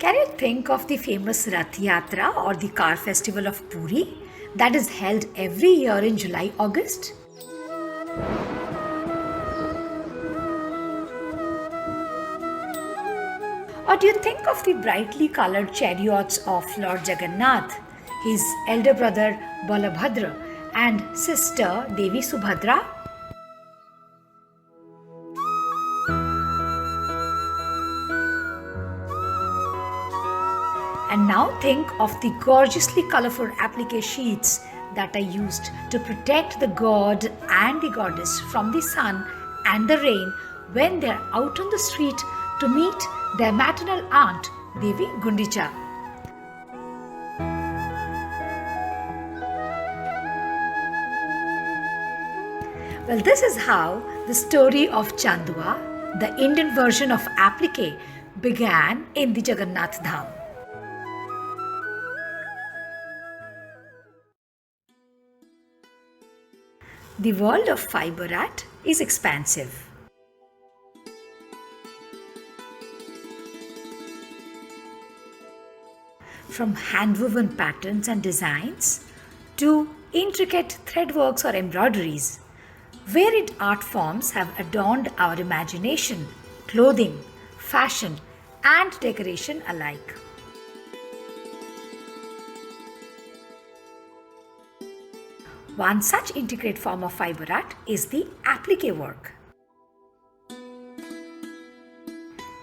Can you think of the famous Rath Yatra or the car festival of Puri that is held every year in July August? Or do you think of the brightly colored chariots of Lord Jagannath, his elder brother Balabhadra, and sister Devi Subhadra? And now think of the gorgeously colorful applique sheets that are used to protect the god and the goddess from the sun and the rain when they are out on the street to meet their maternal aunt, Devi Gundicha. Well, this is how the story of Chandua, the Indian version of Applique, began in the Jagannath Dham. The world of fiber art is expansive. From hand-woven patterns and designs to intricate threadworks or embroideries, varied art forms have adorned our imagination, clothing, fashion, and decoration alike. One such intricate form of fiber art is the applique work.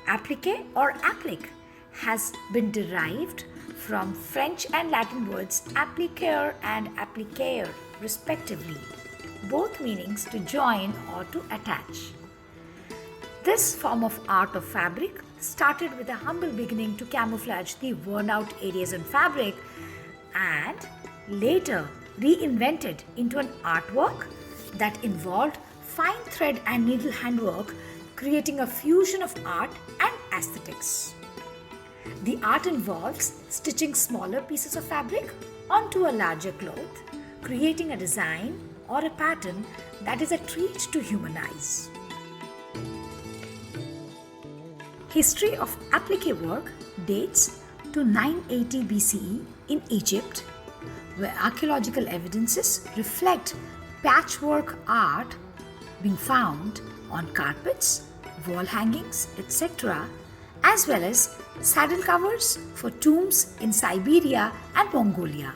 Applique or applique has been derived from French and Latin words appliquer and appliquer respectively, both meanings to join or to attach. This form of art of fabric started with a humble beginning to camouflage the worn out areas on fabric and later reinvented into an artwork that involved fine thread and needle handwork, creating a fusion of art and aesthetics. The art involves stitching smaller pieces of fabric onto a larger cloth, creating a design or a pattern that is a treat to human eyes. History of applique work dates to 980 BCE in Egypt, where archaeological evidences reflect patchwork art being found on carpets, wall hangings, etc., as well as saddle covers for tombs in Siberia and Mongolia.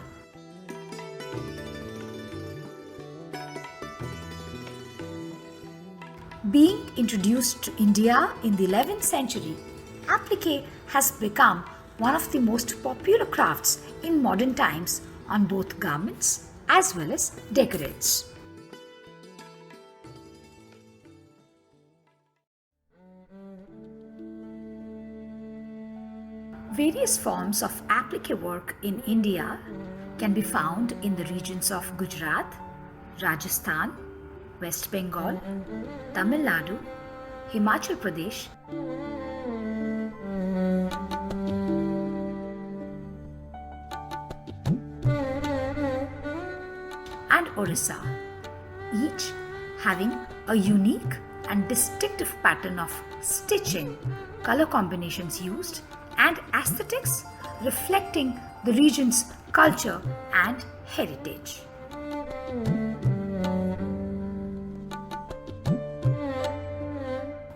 Being introduced to India in the 11th century, applique has become one of the most popular crafts in modern times on both garments as well as decorates. Various forms of applique work in India can be found in the regions of Gujarat, Rajasthan, West Bengal, Tamil Nadu, Himachal Pradesh, and Odisha, each having a unique and distinctive pattern of stitching, color combinations used, and aesthetics reflecting the region's culture and heritage.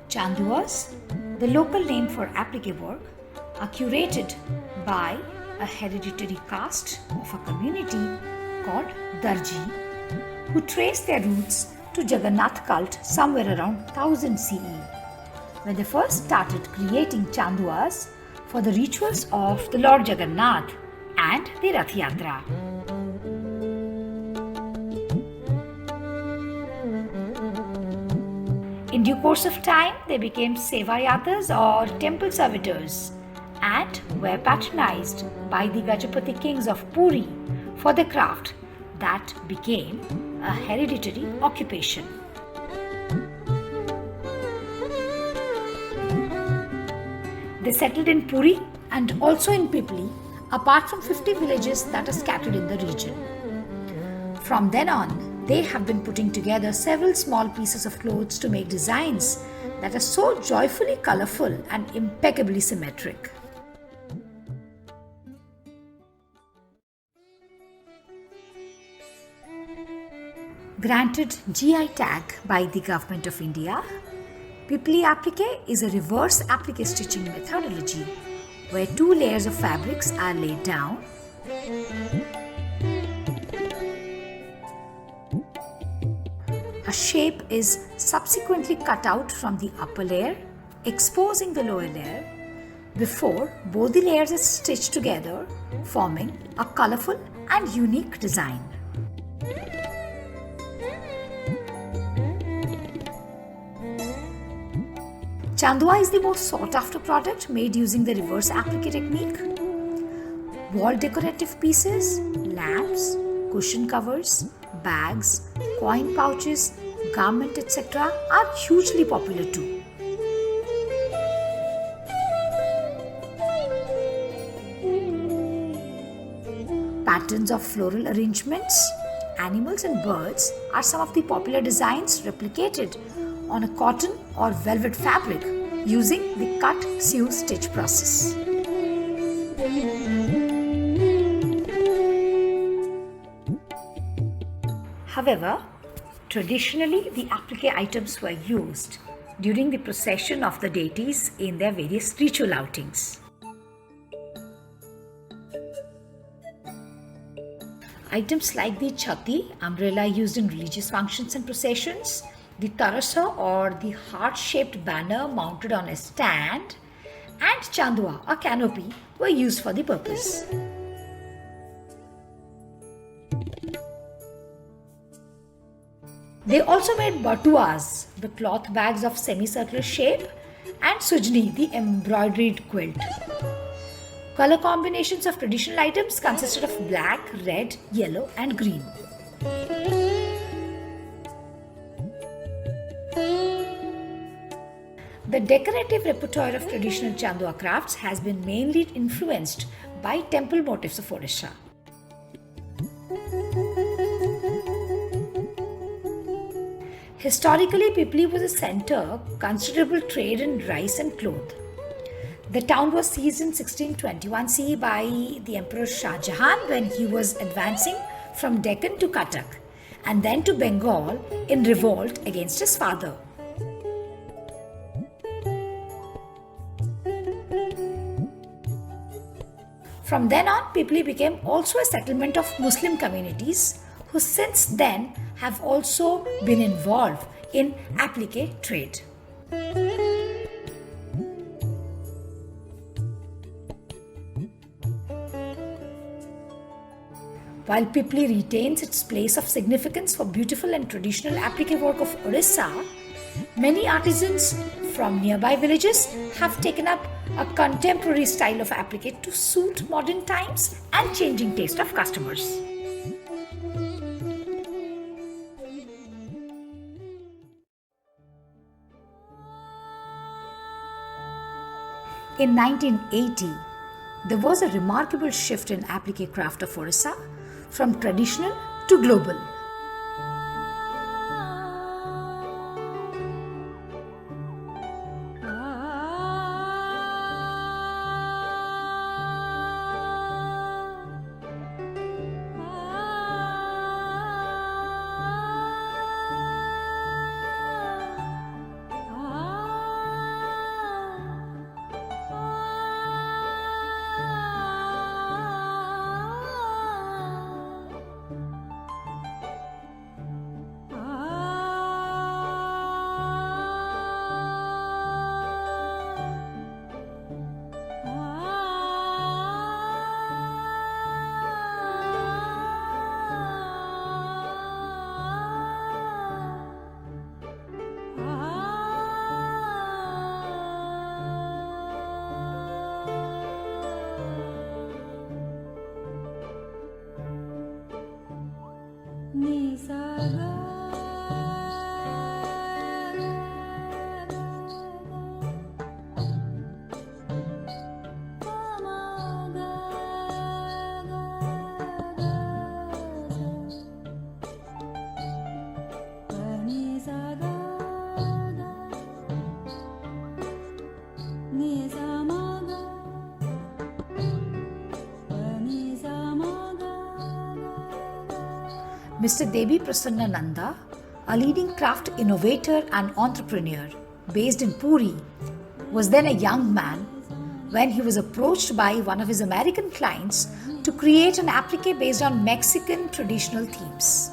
Chanduas, the local name for applique work, are curated by a hereditary caste of a community called Darji, who trace their roots to Jagannath cult somewhere around 1000 CE, when they first started creating chanduas for the rituals of the Lord Jagannath and the Rath Yatra. In due course of time, they became sevayatas or temple servitors and were patronized by the Gajapati kings of Puri for their craft that became a hereditary occupation. They settled in Puri and also in Pipli, apart from 50 villages that are scattered in the region. From then on, they have been putting together several small pieces of clothes to make designs that are so joyfully colorful and impeccably symmetric. Granted GI tag by the Government of India, Pipli Applique is a reverse applique stitching methodology where two layers of fabrics are laid down. A shape is subsequently cut out from the upper layer, exposing the lower layer before both the layers are stitched together, forming a colorful and unique design. Chandua is the most sought after product made using the reverse applique technique. Wall decorative pieces, lamps, cushion covers, bags, coin pouches, garment, etc. are hugely popular too. Patterns of floral arrangements, animals and birds are some of the popular designs replicated on a cotton or velvet fabric using the cut, sew, stitch process. However, traditionally the applique items were used during the procession of the deities in their various ritual outings. Items like the chhati, umbrella used in religious functions and processions, the tarasa or the heart-shaped banner mounted on a stand, and chandua, a canopy, were used for the purpose. They also made batuas, the cloth bags of semicircular shape, and sujni, the embroidered quilt. Color combinations of traditional items consisted of black, red, yellow, and green. The decorative repertoire of traditional Chandua crafts has been mainly influenced by temple motifs of Odisha. Historically, Pipli was a center of considerable trade in rice and cloth. The town was seized in 1621 CE by the Emperor Shah Jahan when he was advancing from Deccan to Cuttack and then to Bengal in revolt against his father. From then on, Pipli became also a settlement of Muslim communities who since then have also been involved in applique trade. While Pipli retains its place of significance for beautiful and traditional applique work of Odisha, many artisans from nearby villages have taken up a contemporary style of applique to suit modern times and changing taste of customers. In 1980, there was a remarkable shift in applique craft of Odisha from traditional to global. Mr. Devi Prasanna Nanda, a leading craft innovator and entrepreneur based in Puri, was then a young man when he was approached by one of his American clients to create an applique based on Mexican traditional themes.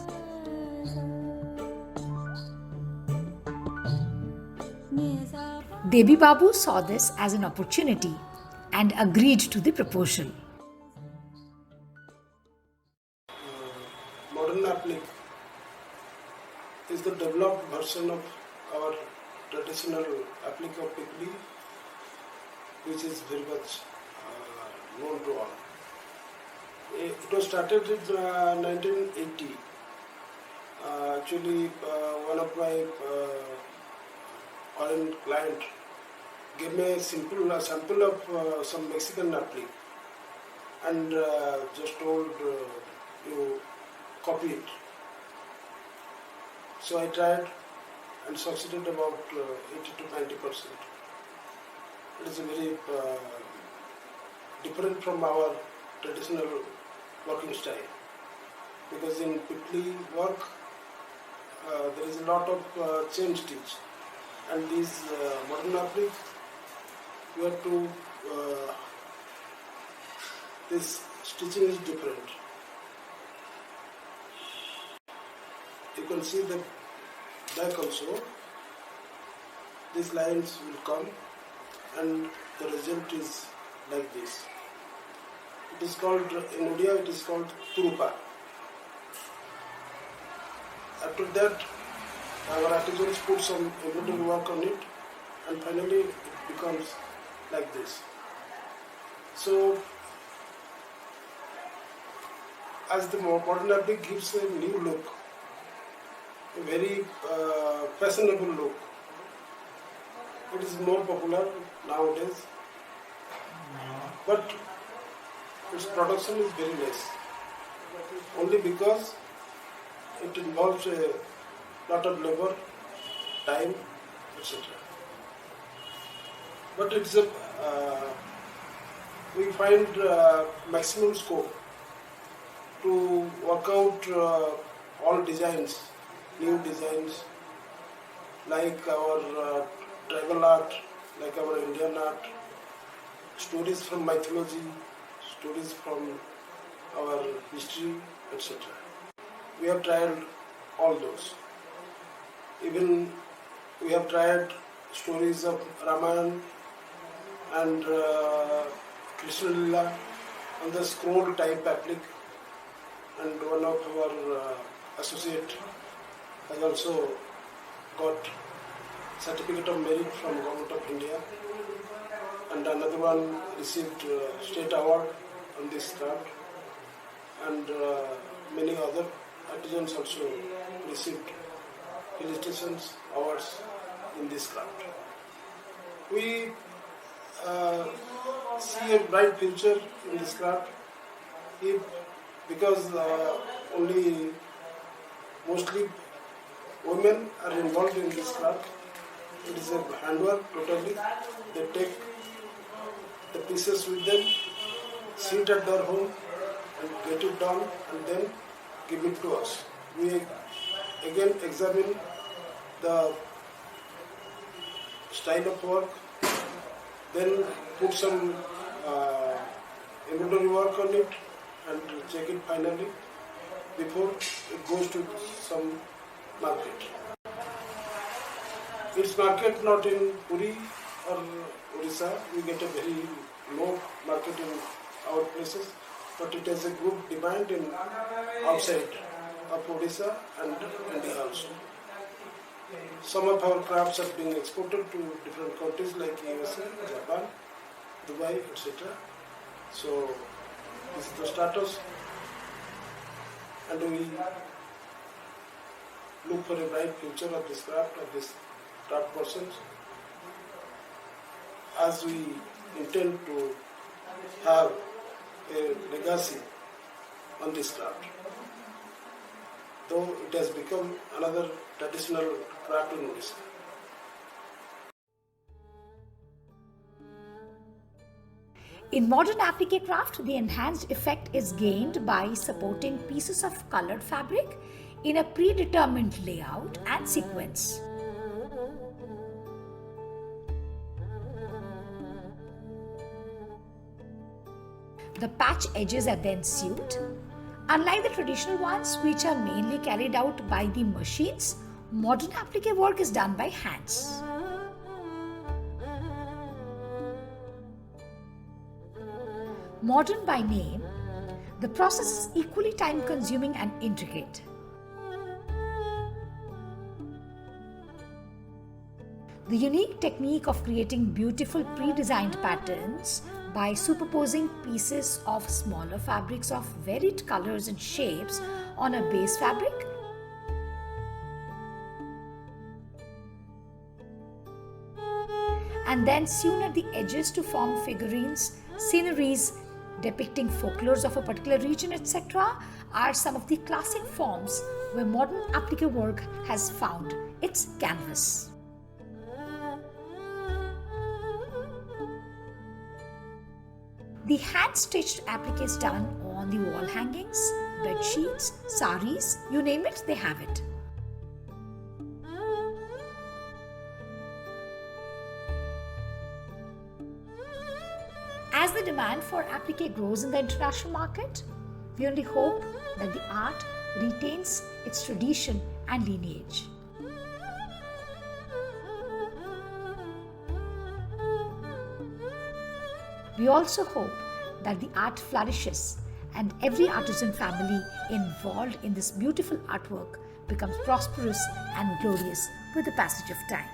Devi Babu saw this as an opportunity and agreed to the proposal. Modern applique is the developed version of our traditional applique of Pickli, which is very much known to all. It was started in 1980. Actually, one of my foreign client gave me a sample of some Mexican applique and just told you copy it. So I tried and succeeded about 80 to 90%. It is a very different from our traditional working style, because in Pickli work there is a lot of chain stitch, and these modern applique we have to this stitching is different. You can see the back also. These lines will come and the result is like this. It is called, in India it is called Turupa. After that our artisans put some embroidery work on it and finally it becomes like this. So as the modern applique gives a new look, a very fashionable look. It is more popular nowadays, but its production is very less, only because it involves a lot of labor, time, etc. But it's a we find maximum scope to work out all designs, new designs, like our tribal art, like our Indian art, stories from mythology, stories from our history, etc. We have tried all those. Even we have tried stories of Ramayana and Krishna Lila on the scroll type applique, and one of our associate has also got certificate of merit from Government of India, and another one received state award on this craft, and many other artisans also received felicitations, awards in this craft. We see a bright future in this craft because only mostly women are involved in this craft. It is a handwork totally. They take the pieces with them, sit at their home and get it done and then give it to us. We again examine the style of work, then put some embroidery work on it and check it finally before it goes to some market. Its market not in Puri or Odisha. We get a very low market in our places, but it has a good demand in outside of Odisha and India also. Some of our crafts are being exported to different countries like USA, Japan, Dubai, etc. So this is the status, and we look for a bright future of this craft, of this craft persons, as we intend to have a legacy on this craft. Though it has become another traditional craft in Odisha. In modern applique craft, the enhanced effect is gained by supporting pieces of colored fabric in a predetermined layout and sequence. The patch edges are then sewed. Unlike the traditional ones, which are mainly carried out by the machines, modern applique work is done by hands. Modern by name, the process is equally time-consuming and intricate. The unique technique of creating beautiful pre-designed patterns by superposing pieces of smaller fabrics of varied colors and shapes on a base fabric and then sewn at the edges to form figurines, sceneries depicting folklores of a particular region, etc., are some of the classic forms where modern applique work has found its canvas. The hand-stitched appliques done on the wall hangings, bed sheets, saris, you name it, they have it. As the demand for applique grows in the international market, we only hope that the art retains its tradition and lineage. We also hope that the art flourishes and every artisan family involved in this beautiful artwork becomes prosperous and glorious with the passage of time.